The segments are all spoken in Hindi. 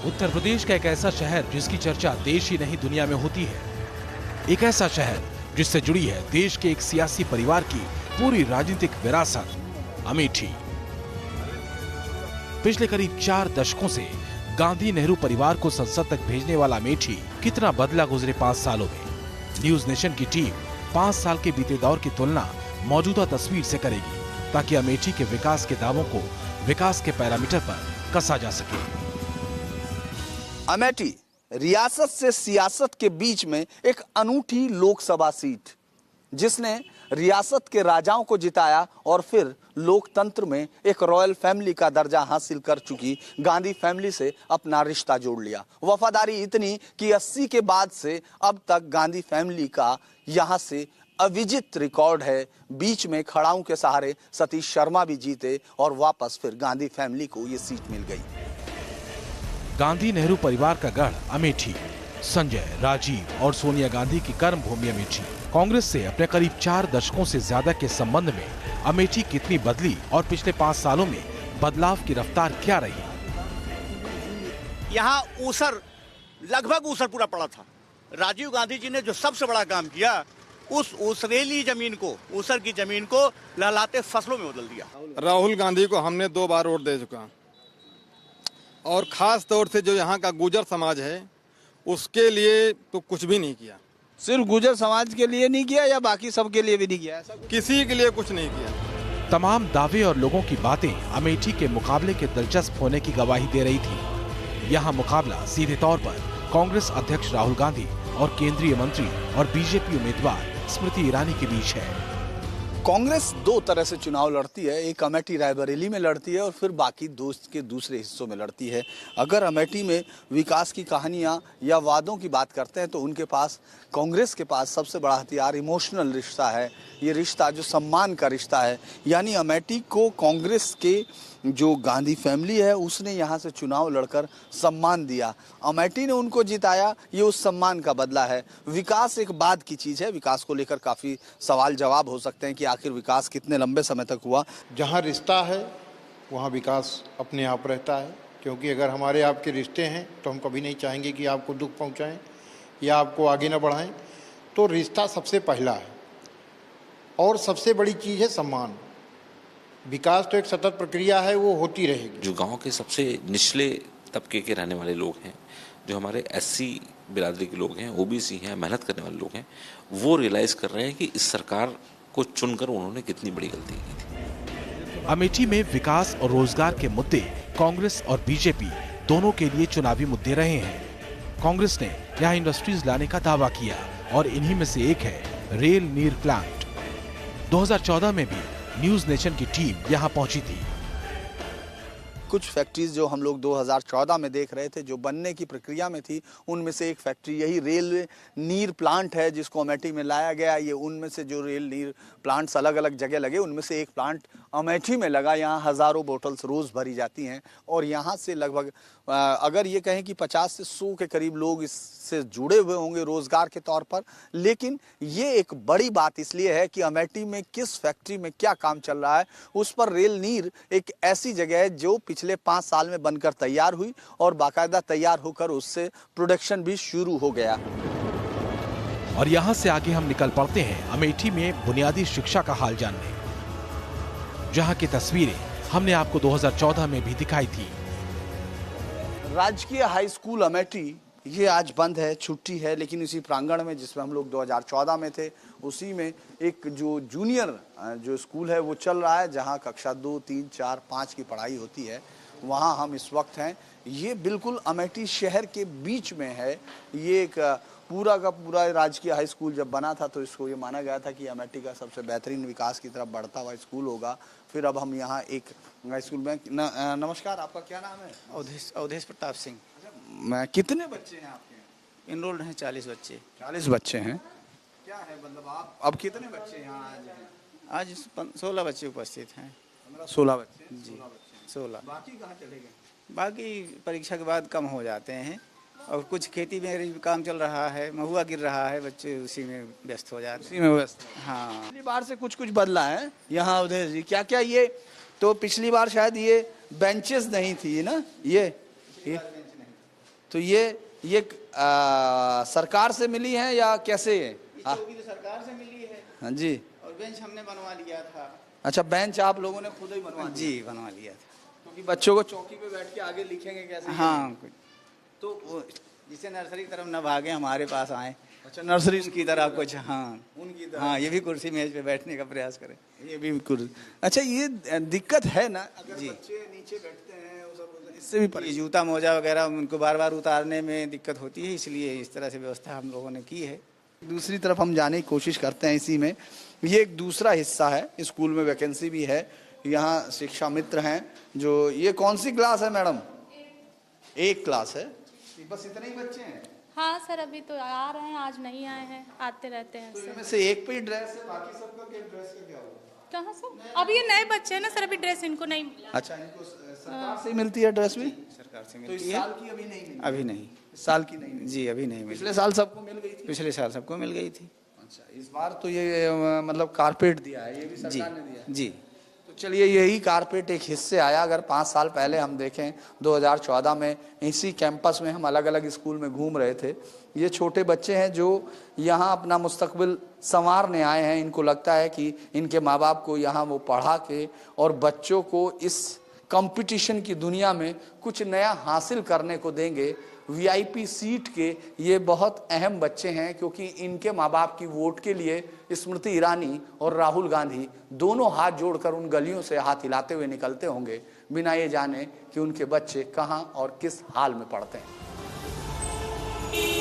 उत्तर प्रदेश का एक ऐसा शहर जिसकी चर्चा देश ही नहीं दुनिया में होती है। एक ऐसा शहर जिससे जुड़ी है देश के एक सियासी परिवार की पूरी राजनीतिक विरासत, अमेठी। पिछले करीब 4 दशकों से गांधी नेहरू परिवार को संसद तक भेजने वाला अमेठी कितना बदला गुजरे 5 सालों में। न्यूज नेशन की टीम 5 साल के बीते दौर की तुलना मौजूदा तस्वीर से करेगी ताकि अमेठी के विकास के दावों को विकास के पैरामीटर पर कसा जा सके। अमेठी रियासत से सियासत के बीच में एक अनूठी लोकसभा सीट, जिसने रियासत के राजाओं को जिताया और फिर लोकतंत्र में एक रॉयल फैमिली का दर्जा हासिल कर चुकी गांधी फैमिली से अपना रिश्ता जोड़ लिया। वफादारी इतनी कि 80 के बाद से अब तक गांधी फैमिली का यहां से अविजित रिकॉर्ड है। बीच में खड़ाऊ के सहारे सतीश शर्मा भी जीते और वापस फिर गांधी फैमिली को ये सीट मिल गई। गांधी नेहरू परिवार का गढ़ अमेठी, संजय, राजीव और सोनिया गांधी की कर्म भूमि अमेठी। कांग्रेस से अपने करीब 4 दशकों से ज्यादा के संबंध में अमेठी कितनी बदली और पिछले 5 सालों में बदलाव की रफ्तार क्या रही? यहाँ ऊसर, लगभग ऊसर पूरा पड़ा था। राजीव गांधी जी ने जो सबसे बड़ा काम किया, उस ऊसरेली जमीन को, ऊसर की जमीन को लहलाते फसलों में बदल दिया। राहुल गांधी को हमने 2 बार वोट दे चुका और खास तौर से जो यहाँ का गुर्जर समाज है उसके लिए तो कुछ भी नहीं किया। सिर्फ गुर्जर समाज के लिए नहीं किया या बाकी सबके लिए भी नहीं किया? किसी के लिए कुछ नहीं किया। तमाम दावे और लोगों की बातें अमेठी के मुकाबले के दिलचस्प होने की गवाही दे रही थी। यहाँ मुकाबला सीधे तौर पर कांग्रेस अध्यक्ष राहुल गांधी और केंद्रीय मंत्री और बीजेपी उम्मीदवार स्मृति ईरानी के बीच है। कांग्रेस 2 तरह से चुनाव लड़ती है, एक अमेठी रायबरेली में लड़ती है और फिर बाकी दोस्त के दूसरे हिस्सों में लड़ती है। अगर अमेठी में विकास की कहानियां या वादों की बात करते हैं तो उनके पास, कांग्रेस के पास सबसे बड़ा हथियार इमोशनल रिश्ता है। ये रिश्ता जो सम्मान का रिश्ता है, यानी अमेठी को कांग्रेस के जो गांधी फैमिली है उसने यहाँ से चुनाव लड़कर सम्मान दिया, अमेठी ने उनको जिताया, ये उस सम्मान का बदला है। विकास एक बाद की चीज़ है, विकास को लेकर काफ़ी सवाल जवाब हो सकते हैं कि आखिर विकास कितने लंबे समय तक हुआ। जहाँ रिश्ता है वहाँ विकास अपने आप रहता है, क्योंकि अगर हमारे आपके रिश्ते हैं तो हम कभी नहीं चाहेंगे कि आपको दुख पहुँचाएँ या आपको आगे न बढ़ाएं। तो रिश्ता सबसे पहला है और सबसे बड़ी चीज़ है सम्मान। विकास तो एक सतत प्रक्रिया है, वो होती रहेगी। जो गांव के सबसे निचले तबके के रहने वाले लोग हैं, जो हमारे SC बिरादरी के लोग हैं, OBC हैं, मेहनत करने वाले लोग हैं, वो रियलाइज कर रहे हैं कि इस सरकार को चुनकर उन्होंने कितनी बड़ी गलती की थी। अमेठी में विकास और रोजगार के मुद्दे कांग्रेस और बीजेपी दोनों के लिए चुनावी मुद्दे रहे हैं। कांग्रेस ने यहाँ इंडस्ट्रीज लाने का दावा किया और इन्हीं में से एक है रेल नीर प्लांट। 2014 में भी न्यूज नेशन की टीम यहाँ पहुंची थी। कुछ फैक्ट्रीज जो हम लोग 2014 में देख रहे थे, जो बनने की प्रक्रिया में थी, उनमें से एक फैक्ट्री यही रेल नीर प्लांट है जिसको अमेठी में लाया गया। ये उनमें से जो रेल नीर प्लांट्स अलग अलग जगह लगे, उनमें से एक प्लांट अमेठी में लगा। यहाँ हज़ारों बोतल्स रोज़ भरी जाती हैं और यहाँ से लगभग अगर ये कहें कि 50 से 100 के करीब लोग इससे जुड़े हुए होंगे रोज़गार के तौर पर। लेकिन ये एक बड़ी बात इसलिए है कि अमेठी में किस फैक्ट्री में क्या काम चल रहा है, उस पर रेल नीर एक ऐसी जगह है जो पिछले 5 साल में बनकर तैयार हुई और बाकायदा तैयार होकर उससे प्रोडक्शन भी शुरू हो गया। और यहाँ से आगे हम निकल पड़ते हैं अमेठी में बुनियादी शिक्षा का हाल जानने, जहाँ की तस्वीरें हमने आपको 2014 में भी दिखाई थी। राजकीय हाई स्कूल अमेठी ये आज बंद है, छुट्टी है, लेकिन इसी प्रांगण में जिसमें हम लोग 2014 में थे, उसी में एक जो जूनियर जो स्कूल है वो चल रहा है, जहाँ कक्षा 2, 3, 4, 5 की पढ़ाई होती है। वहाँ हम इस वक्त हैं। ये बिल्कुल अमेठी शहर के बीच में है। ये एक पूरा का पूरा राजकीय हाई स्कूल जब बना था तो इसको ये माना गया था कि अमेठी का सबसे बेहतरीन विकास की तरफ बढ़ता हुआ स्कूल होगा। फिर अब हम यहाँ एक स्कूल में नमस्कार, आपका क्या नाम है? अवधेश प्रताप सिंह। कितने बच्चे हैं आपके? इनरोल्ड हैं 40 बच्चे। 40 बच्चे हैं। क्या है मतलब आप अब कितने बच्चे यहाँ आज हैं? आज 16 बच्चे उपस्थित हैं। 16 बच्चे जी, 16। बाकी कहाँ चले गए? बाकी परीक्षा के बाद कम हो जाते हैं और कुछ खेती में भी काम चल रहा है, महुआ गिर रहा है, बच्चे उसी में व्यस्त हो जाते हैं। उसी में व्यस्त। हाँ, पिछली बार से कुछ बदला है यहाँ अवधेश जी, क्या क्या? ये तो पिछली बार शायद ये बेंचेस नहीं थी ना, ये तो ये सरकार से मिली है या कैसे है? चौकी तो सरकार से मिली है। हाँ जी। और बेंच हमने बनवा लिया था। अच्छा, बेंच आप लोगों ने खुद ही बनवा जी बनवा लिया था, क्योंकि बच्चों को चौकी पे बैठ के आगे लिखेंगे कैसे? हाँ, तो वो जिसे नर्सरी की तरफ न भागे हमारे पास आए। अच्छा, नर्सरी की तरह कुछ, हाँ उनकी तरह। हाँ, ये भी कुर्सी मेज पे बैठने का प्रयास करें। ये भी कुछ। अच्छा, ये दिक्कत है ना, अगर जी। बच्चे नीचे बैठते हैं वो सब, इससे भी ये जूता मोजा वगैरह उनको बार बार उतारने में दिक्कत होती है, इसलिए इस तरह से व्यवस्था हम लोगों ने की है। दूसरी तरफ हम जाने की कोशिश करते हैं इसी में। ये एक दूसरा हिस्सा है, स्कूल में वैकेंसी भी है, यहाँ शिक्षा मित्र हैं जो, ये कौन सी क्लास है मैडम? एक क्लास है, बस इतने ही बच्चे हैं? हाँ सर, अभी तो आ रहे हैं, आज नहीं आए हैं, आते रहते हैं तो सर। इनमें से एक पे ही ड्रेस है, बाकी सबका क्या ड्रेस का क्या होगा? कहाँ सर? अब ये नए बच्चे हैं ना सर, अभी ड्रेस इनको नहीं मिला। अच्छा, इनको सरकार से ही मिलती है ड्रेस भी? सरकार से तो इस मिलती है। साल की अभी नहीं मिली? अभी नहीं, इस साल की नहीं मिली? जी अभी नहीं मिली। पिछले साल सबको मिल गई थी? पिछले साल सबको मिल गई थी। अच्छा, इस बार तो ये मतलब कारपेट दिया है, ये भी जी सरकार ने दिया है? जी। तो चलिए, यही कारपेट एक हिस्से आया। अगर 5 साल पहले हम देखें 2014 में इसी कैंपस में हम अलग अलग स्कूल में घूम रहे थे, ये छोटे बच्चे हैं जो यहाँ अपना मुस्तकबिल संवारने आए हैं। इनको लगता है कि इनके माँ बाप को यहाँ वो पढ़ा के और बच्चों को इस कंपटीशन की दुनिया में कुछ नया हासिल करने को देंगे। वीआईपी सीट के ये बहुत अहम बच्चे हैं, क्योंकि इनके माँ बाप की वोट के लिए स्मृति ईरानी और राहुल गांधी दोनों हाथ जोड़कर उन गलियों से हाथ हिलाते हुए निकलते होंगे, बिना ये जाने कि उनके बच्चे कहाँ और किस हाल में पढ़ते हैं।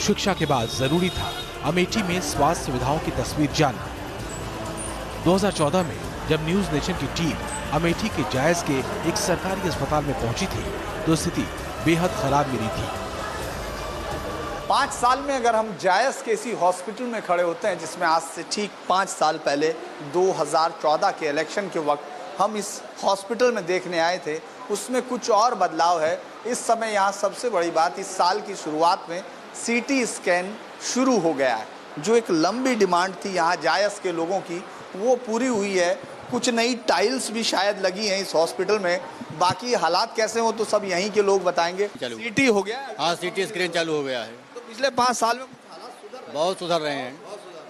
शिक्षा के बाद जरूरी था अमेठी में स्वास्थ्य सुविधाओं की तस्वीर जानना। 2014 में जब न्यूज नेशन की टीम अमेठी के जायज के एक सरकारी अस्पताल में पहुंची थी तो स्थिति बेहद खराब मिली थी। 5 साल में अगर हम जायज के इसी हॉस्पिटल में खड़े होते हैं, जिसमें आज से ठीक 5 साल पहले 2014 के इलेक्शन के वक्त हम इस हॉस्पिटल में देखने आए थे, उसमें कुछ और बदलाव है। इस समय यहाँ सबसे बड़ी बात, इस साल की शुरुआत में सीटी स्कैन शुरू हो गया है। जो एक लंबी डिमांड थी यहाँ जायज के लोगों की, वो पूरी हुई है। कुछ नई टाइल्स भी शायद लगी हैं इस हॉस्पिटल में। बाकी हालात कैसे हो तो सब यहीं के लोग बताएंगे। सीटी हो गया है? हाँ, सीटी स्कैन चालू हो गया है। तो पिछले 5 साल में कुछ हालात सुधर बहुत सुधर रहे हैं,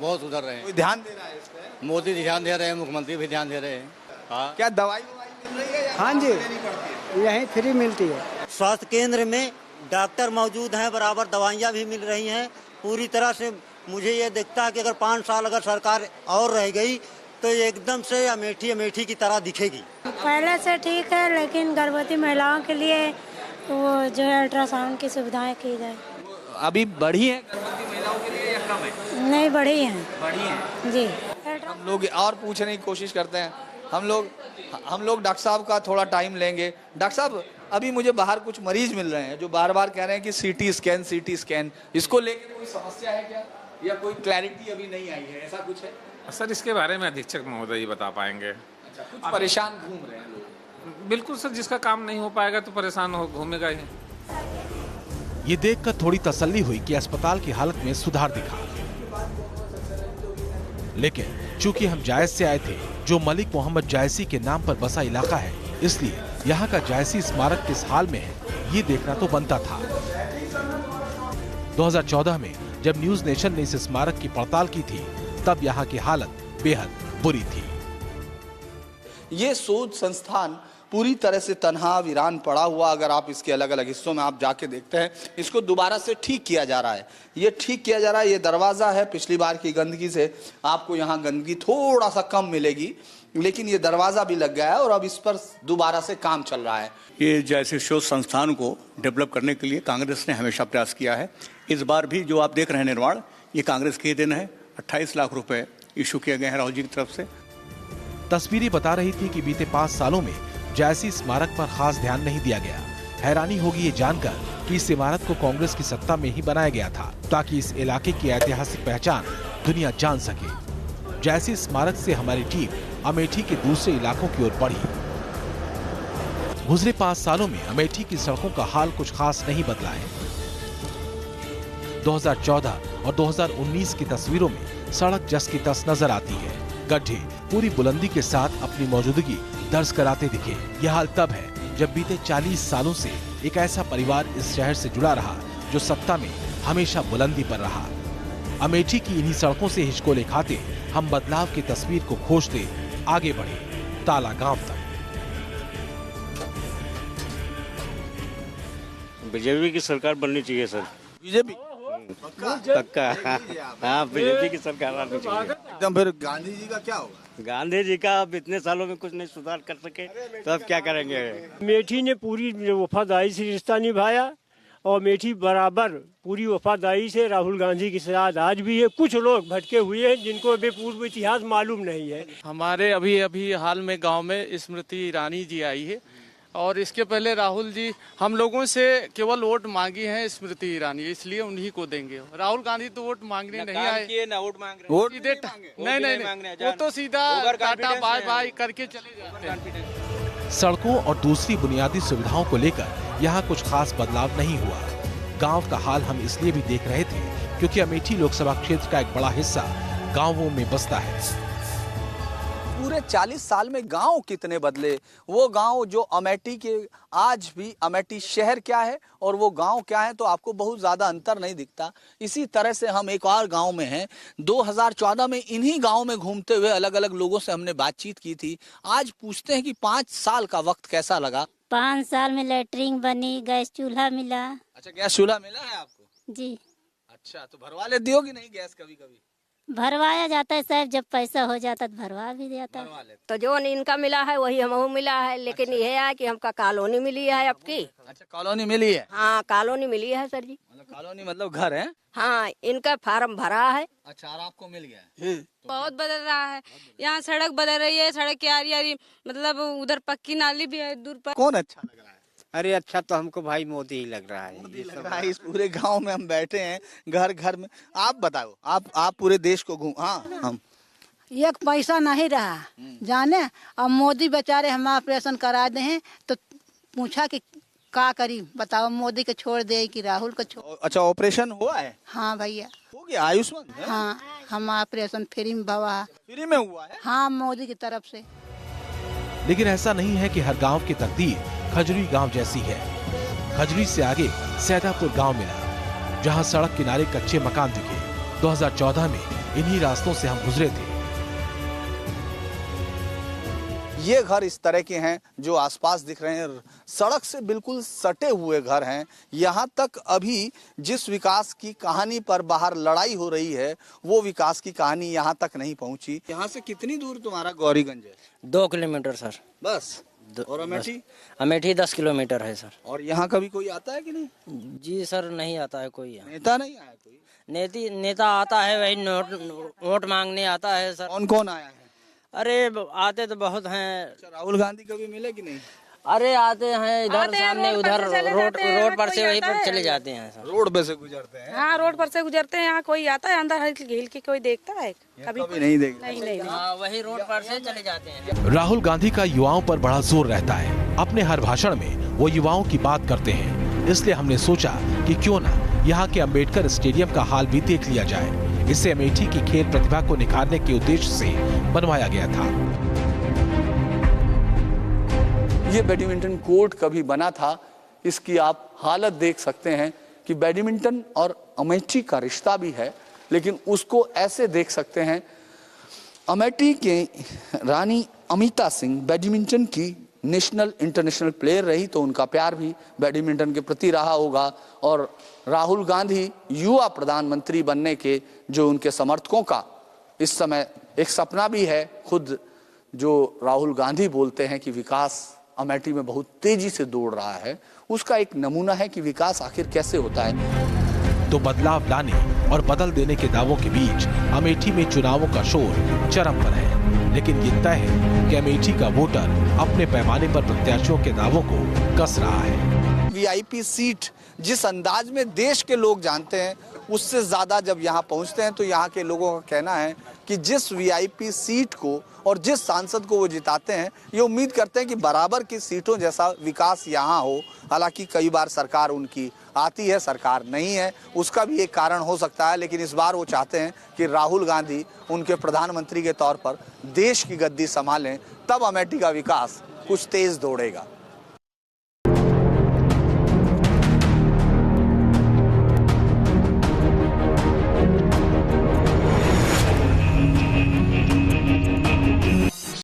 बहुत सुधर रहे हैं। कोई ध्यान दे रहा है इस पे? मोदी ध्यान दे रहे हैं, मुख्यमंत्री भी ध्यान दे रहे हैं। हाँ, क्या दवाई मिल रही है या हाँ जी, लेनी पड़ती है? यहीं फ्री मिलती है। स्वास्थ्य केंद्र में डॉक्टर मौजूद हैं, बराबर दवाइयाँ भी मिल रही हैं। पूरी तरह से मुझे ये दिखता है कि अगर 5 साल अगर सरकार और रह गई तो एकदम से अमेठी की तरह दिखेगी। पहले से ठीक है, लेकिन गर्भवती महिलाओं के लिए वो जो है अल्ट्रासाउंड की सुविधाएं की जाए। अभी बढ़ी है गर्भवती महिलाओं के लिए या कम है? नहीं, बढ़ी हैं। बढ़ी है जी। हम लोग और पूछने की कोशिश करते हैं। हम लोग डॉक्टर साहब का थोड़ा टाइम लेंगे। डॉक्टर साहब, अभी मुझे बाहर कुछ मरीज मिल रहे हैं जो बार बार कह रहे हैं कि सीटी स्कैन, इसको लेकर कोई समस्या है क्या, या कोई क्लैरिटी अभी नहीं आई है, ऐसा कुछ है? सर, इसके बारे में अधीक्षक महोदय ही बता पाएंगे। अच्छा, कुछ परेशान घूम रहे हैं लोग? बिल्कुल सर, जिसका काम नहीं हो पाएगा तो परेशान हो घूमेगा ही। ये देखकर थोड़ी तसल्ली हुई कि अस्पताल की हालत में सुधार दिखा। लेकिन चूंकि हम जायज से आए थे, जो मलिक मोहम्मद जायसी के नाम पर बसा इलाका है, इसलिए यहाँ का जायसी स्मारक किस हाल में है ये देखना तो बनता था। 2014 में जब न्यूज नेशन ने इस स्मारक की पड़ताल की थी, तब यहाँ की हालत बेहद बुरी थी। ये शोध संस्थान पूरी तरह से तनहा वीरान पड़ा हुआ, अगर आप इसके अलग अलग हिस्सों में आप जाके देखते हैं, इसको दोबारा से ठीक किया जा रहा है। ये ठीक किया जा रहा है। ये दरवाज़ा है, पिछली बार की गंदगी से आपको यहाँ गंदगी थोड़ा सा कम मिलेगी, लेकिन ये दरवाज़ा भी लग गया है और अब इस पर दोबारा से काम चल रहा है। ये जैसे शोध संस्थान को डेवलप करने के लिए कांग्रेस ने हमेशा प्रयास किया है। इस बार भी जो आप देख रहे हैं निर्माण, ये कांग्रेस के दिन है। 28 लाख रुपए इशू किए गए हैं राहुल जी की तरफ से। तस्वीरें बता रही थी कि बीते 5 सालों में जायसी स्मारक पर खास ध्यान नहीं दिया गया। हैरानी होगी ये जानकर कि इस इमारत को कांग्रेस की सत्ता में ही बनाया गया था, ताकि इस इलाके की ऐतिहासिक पहचान दुनिया जान सके। जायसी स्मारक से हमारी टीम अमेठी के दूसरे इलाकों की ओर बढ़ी। गुजरे 5 सालों में अमेठी की सड़कों का हाल कुछ खास नहीं बदला है। 2014 और 2019 की तस्वीरों में सड़क जस की तस नजर आती है। गड्ढे पूरी बुलंदी के साथ अपनी मौजूदगी दर्ज कराते दिखे। यह हाल तब है जब बीते 40 सालों से एक ऐसा परिवार इस शहर से जुड़ा रहा जो सत्ता में हमेशा बुलंदी पर रहा। अमेठी की इन्हीं सड़कों से हिचकोले खाते हम बदलाव की तस्वीर को खोजते आगे बढ़े ताला गांव तक। बीजेपी की सरकार बननी चाहिए सर। बीजेपी पक्का हाँ, बीजेपी की सरकार आनी चाहिए। एकदम। फिर गांधी जी का क्या होगा? गांधी जी का अब इतने सालों में कुछ नहीं सुधार कर सके तो अब क्या करेंगे। अमेठी ने पूरी वफादारी से रिश्ता निभाया और अमेठी बराबर पूरी वफादारी से राहुल गांधी के साथ आज भी है। कुछ लोग भटके हुए हैं जिनको अभी पूर्व इतिहास मालूम नहीं है। हमारे अभी हाल में गांव में स्मृति ईरानी जी आई है और इसके पहले राहुल जी हम लोगों से केवल वोट मांगी है स्मृति ईरानी, इसलिए उन्हीं को देंगे। राहुल गांधी तो वोट मांगने नहीं आए, ना वोट मांग रहे, वोट सीधे नहीं, वो तो सीधा टाटा बाय बाय करके चले जाते हैं। सड़कों और दूसरी बुनियादी सुविधाओं को लेकर यहाँ कुछ खास बदलाव नहीं हुआ। गांव का हाल हम इसलिए भी देख रहे थे क्योंकि अमेठी लोकसभा क्षेत्र का एक बड़ा हिस्सा गांवों में बसता है। पूरे 40 साल में गांव कितने बदले, वो गांव जो अमेठी के आज भी अमेठी शहर क्या है और वो गांव क्या है, तो आपको बहुत ज्यादा अंतर नहीं दिखता। इसी तरह से हम एक और गांव में हैं। 2014 में इन्हीं गांव में घूमते हुए अलग अलग लोगों से हमने बातचीत की थी। आज पूछते हैं कि 5 साल का वक्त कैसा लगा। 5 साल में लैट्रिन बनी, गैस चूल्हा मिला। अच्छा, गैस चूल्हा मिला है आपको? जी। अच्छा, तो भरवा लेती हो कि नहीं गैस? कभी कभी भरवाया जाता है साहब, जब पैसा हो जाता है भरवा भी जाता है। तो जो इनका मिला है वही हमको मिला है, लेकिन ये है कि हमका कॉलोनी मिली है आपकी। अच्छा, कॉलोनी मिली है? हाँ, कॉलोनी मिली है सर जी। मतलब कॉलोनी मतलब घर है? हाँ, इनका फार्म भरा है। अच्छा, और आपको मिल गया है? बहुत बदल रहा है यहाँ, सड़क बदल रही है, सड़क की आरी मतलब उधर पक्की नाली भी है दूर पर। कौन अच्छा लग रहा है? अरे अच्छा तो हमको भाई मोदी ही लग रहा है। मोदी लग रहा है। इस पूरे गांव में हम बैठे हैं, घर घर में। आप बताओ, आप पूरे देश को घूम। हाँ, हम एक पैसा नहीं रहा जाने, अब मोदी बेचारे हम ऑपरेशन करा दे हैं तो पूछा कि का करी बताओ, मोदी के छोड़ दे कि राहुल को छोड़। अच्छा, ऑपरेशन हुआ है? हाँ भैया हो गया, आयुष्मान है? हाँ, हम ऑपरेशन फ्री में भवा। फ्री में हुआ है? हाँ, मोदी की तरफ से। लेकिन ऐसा नहीं है कि हर गांव की तकदीर खजरी गांव जैसी है। खजरी से आगे सैदापुर गांव मिला, जहां सड़क किनारे कच्चे मकान दिखे। 2014 में इन्हीं रास्तों से हम गुजरे थे। ये घर इस तरह के हैं जो आसपास दिख रहे हैं, सड़क से बिल्कुल सटे हुए घर हैं। यहाँ तक अभी जिस विकास की कहानी पर बाहर लड़ाई हो रही है, वो विकास की कहानी यहाँ तक नहीं पहुँची। यहाँ से कितनी दूर तुम्हारा गौरीगंज है? 2 किलोमीटर सर बस। और अमेठी? अमेठी 10 किलोमीटर है सर। और यहाँ कभी कोई आता है कि नहीं? जी सर, नहीं आता है कोई। नेता नहीं आया कोई? नेता आता है, वही वोट मांगने आता है सर। कौन कौन आया है? अरे आते तो बहुत हैं। राहुल गांधी कभी मिले कि नहीं? अरे आते हैं इधर सामने, उधर रोड पर से वहीं पर चले जाते हैं सर। रोड पे से गुजरते हैं? हाँ, रोड पर से गुजरते हैं। यहाँ कोई आता है अंदर हिल के कोई देखता है? कभी नहीं देखता। नहीं। हाँ, वही रोड पर से चले जाते हैं। राहुल गांधी का युवाओं पर बड़ा जोर रहता है। अपने हर भाषण में वो युवाओं की बात करते हैं। इसलिए हमने सोचा कि क्यों ना यहाँ के अंबेडकर स्टेडियम का हाल भी देख लिया जाए। इसे अमेठी की खेल प्रतिभा को निखारने के उद्देश्य से बनवाया गया था। ये बैडमिंटन कोर्ट कभी बना था। इसकी आप हालत देख सकते हैं कि बैडमिंटन और अमेठी का रिश्ता भी है, लेकिन उसको ऐसे देख सकते हैं। अमेठी के रानी अमिता सिंह बैडमिंटन की नेशनल इंटरनेशनल प्लेयर रही, तो उनका प्यार भी बैडमिंटन के प्रति रहा होगा। और राहुल गांधी युवा प्रधानमंत्री बनने के जो उनके समर्थकों का इस समय एक सपना भी है। खुद जो राहुल गांधी बोलते हैं कि विकास अमेठी में बहुत तेजी से दौड़ रहा है, उसका एक नमूना है कि विकास आखिर कैसे होता है। तो बदलाव लाने और बदल देने के दावों के बीच अमेठी में चुनावों का शोर चरम पर है। लेकिन ये तय है कि अमेठी का वोटर अपने पैमाने पर प्रत्याशियों के दावों को कस रहा है। वीआईपी सीट जिस अंदाज में देश के लोग जानते हैं, उससे ज्यादा जब यहाँ पहुँचते हैं तो यहाँ के लोगों का कहना है कि जिस वीआईपी सीट को और जिस सांसद को वो जिताते हैं, ये उम्मीद करते हैं कि बराबर की सीटों जैसा विकास यहाँ हो। हालांकि कई बार सरकार उनकी आती है, सरकार नहीं है, उसका भी एक कारण हो सकता है। लेकिन इस बार वो चाहते हैं कि राहुल गांधी उनके प्रधानमंत्री के तौर पर देश की गद्दी संभालें, तब अमेठी का विकास कुछ तेज दौड़ेगा।